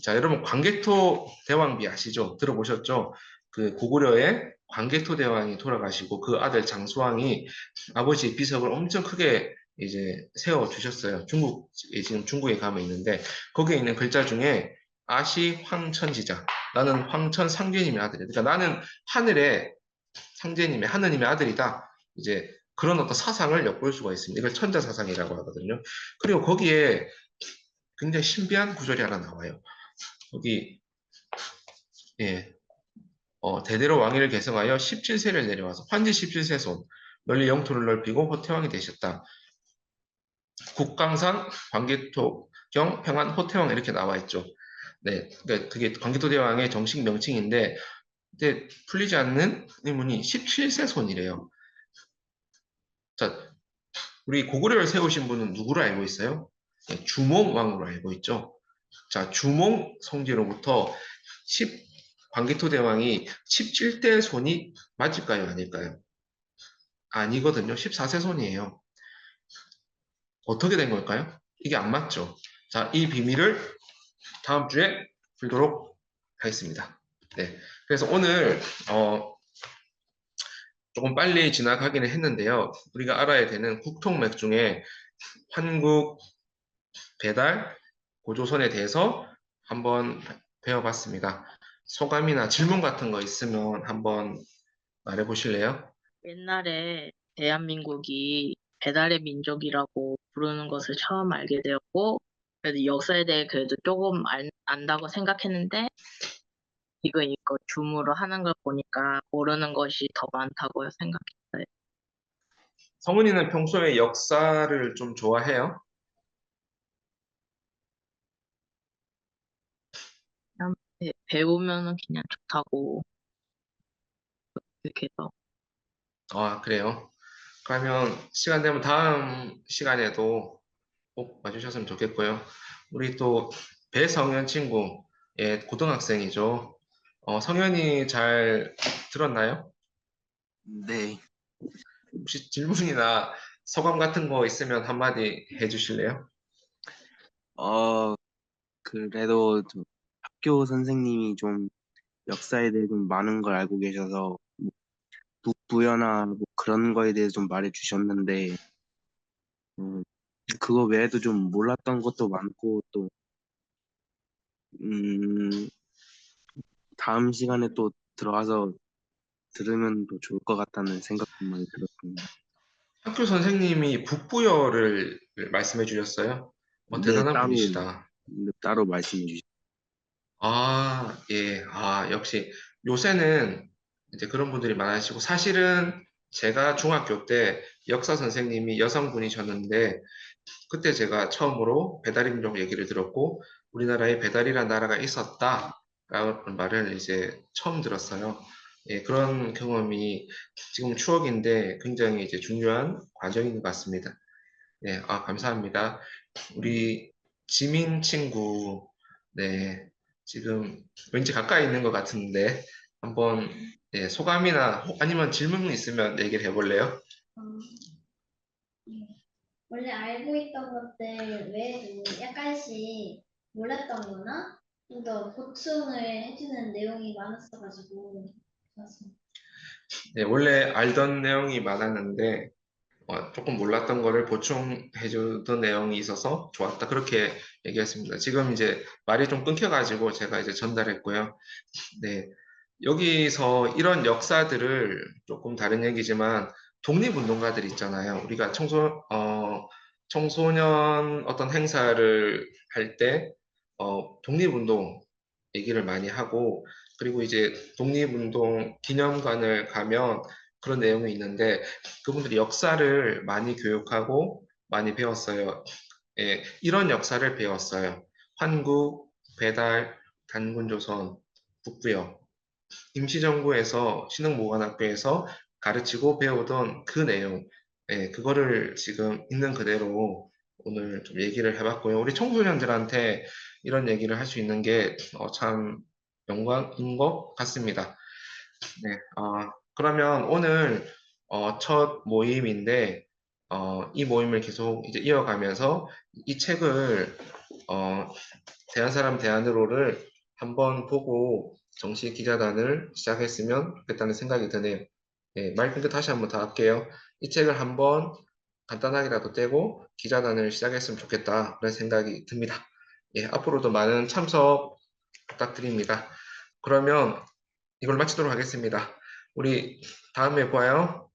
자, 여러분 광개토 대왕비 아시죠? 들어보셨죠? 그 고구려의 광개토 대왕이 돌아가시고 그 아들 장수왕이 아버지 비석을 엄청 크게 이제 세워 주셨어요. 지금 중국에 가면 있는데 거기에 있는 글자 중에 아시 황천지자. 나는 황천 상제님의 아들이야. 그러니까 나는 하늘의 상제님의 하느님의 아들이다. 이제 그런 어떤 사상을 엿볼 수가 있습니다. 이걸 천자사상이라고 하거든요. 그리고 거기에 굉장히 신비한 구절이 하나 나와요. 거기 예, 대대로 왕위를 계승하여 17세를 내려와서 환지 17세 손 널리 영토를 넓히고 호태왕이 되셨다. 국강상 광개토경 평안 호태왕 이렇게 나와 있죠. 네, 그러니까 그게 광개토대왕의 정식 명칭인데 근데 풀리지 않는 의문이 17세 손이래요. 자, 우리 고구려를 세우신 분은 누구로 알고 있어요? 네, 주몽왕으로 알고 있죠. 자, 주몽 성제로부터 10, 광개토 대왕이 17대 손이 맞을까요? 아닐까요? 아니거든요. 14세 손이에요. 어떻게 된 걸까요? 이게 안 맞죠. 자, 이 비밀을 다음 주에 풀도록 하겠습니다. 네. 그래서 오늘, 조금 빨리 지나가기는 했는데요. 우리가 알아야 되는 국통맥 중에 환국, 배달, 고조선에 대해서 한번 배워봤습니다. 소감이나 질문 같은 거 있으면 한번 말해보실래요? 옛날에 대한민국이 배달의 민족이라고 부르는 것을 처음 알게 되었고, 그래도 역사에 대해 그래도 조금 안다고 생각했는데 지금 이거 줌으로 하는 걸 보니까 모르는 것이 더 많다고 생각했어요. 성은이는 평소에 역사를 좀 좋아해요? 그냥 배우면은 그냥 좋다고 이렇게 해서. 아, 그래요? 그러면 시간 되면 다음 시간에도 꼭 와주셨으면 좋겠고요. 우리 또 배성현 친구, 예, 고등학생이죠. 성현이 잘 들었나요? 네. 혹시 질문이나 소감 같은 거 있으면 한마디 해주실래요? 어, 그래도 학교 선생님이 좀 역사에 대해 좀 많은 걸 알고 계셔서 뭐 북부여나 뭐 그런 거에 대해서 좀 말해 주셨는데 음, 그거 외에도 좀 몰랐던 것도 많고 또 음, 다음 시간에 또 들어와서 들으면 더 좋을 것 같다는 생각도 많이 들었습니다. 학교 선생님이 북부여를 말씀해 주셨어요. 네, 대단한 분이시다. 따로 말씀해 주시죠. 아, 예. 아, 역시 요새는 이제 그런 분들이 많으시고, 사실은 제가 중학교 때 역사 선생님이 여성분이셨는데, 그때 제가 처음으로 배달인종 얘기를 들었고, 우리나라에 배달이라는 나라가 있었다라는 말을 이제 처음 들었어요. 예, 그런 경험이 지금 추억인데 굉장히 이제 중요한 과정인 것 같습니다. 네, 감사합니다. 우리 지민 친구, 네, 지금 왠지 가까이 있는 것 같은데, 한번, 네, 소감이나 아니면 질문 있으면 얘기를 해볼래요? 어, 네. 원래 알고 있던 것들 외에도 약간씩 몰랐던 거나 좀 더 보충을 해주는 내용이 많았어가지고 좋았습니다. 네, 원래 알던 내용이 많았는데, 조금 몰랐던 거를 보충해주던 내용이 있어서 좋았다. 그렇게 얘기했습니다. 지금 이제 말이 좀 끊겨가지고 제가 이제 전달했고요. 네. 여기서 이런 역사들을 조금 다른 얘기지만 독립운동가들 있잖아요. 우리가 청소년 어떤 행사를 할 때, 독립운동 얘기를 많이 하고, 그리고 이제 독립운동 기념관을 가면 그런 내용이 있는데, 그분들이 역사를 많이 교육하고 많이 배웠어요. 예, 이런 역사를 배웠어요. 환국, 배달, 단군조선, 북부역. 임시정부에서 신흥보관학교에서 가르치고 배우던 그 내용, 예, 그거를 지금 있는 그대로 오늘 좀 얘기를 해봤고요. 우리 청소년들한테 이런 얘기를 할 수 있는 게 참 영광인 것 같습니다. 네, 그러면 오늘 첫 모임인데 이 모임을 계속 이제 이어가면서 이 책을 어, 대한사람 대한으로를 한번 보고 정시 기자단을 시작했으면 좋겠다는 생각이 드네요. 예, 말 근데 다시 한번 더 할게요. 이 책을 한번 간단하게라도 떼고 기자단을 시작했으면 좋겠다 그런 생각이 듭니다. 예, 앞으로도 많은 참석 부탁드립니다. 그러면 이걸 마치도록 하겠습니다. 우리 다음에 봐요.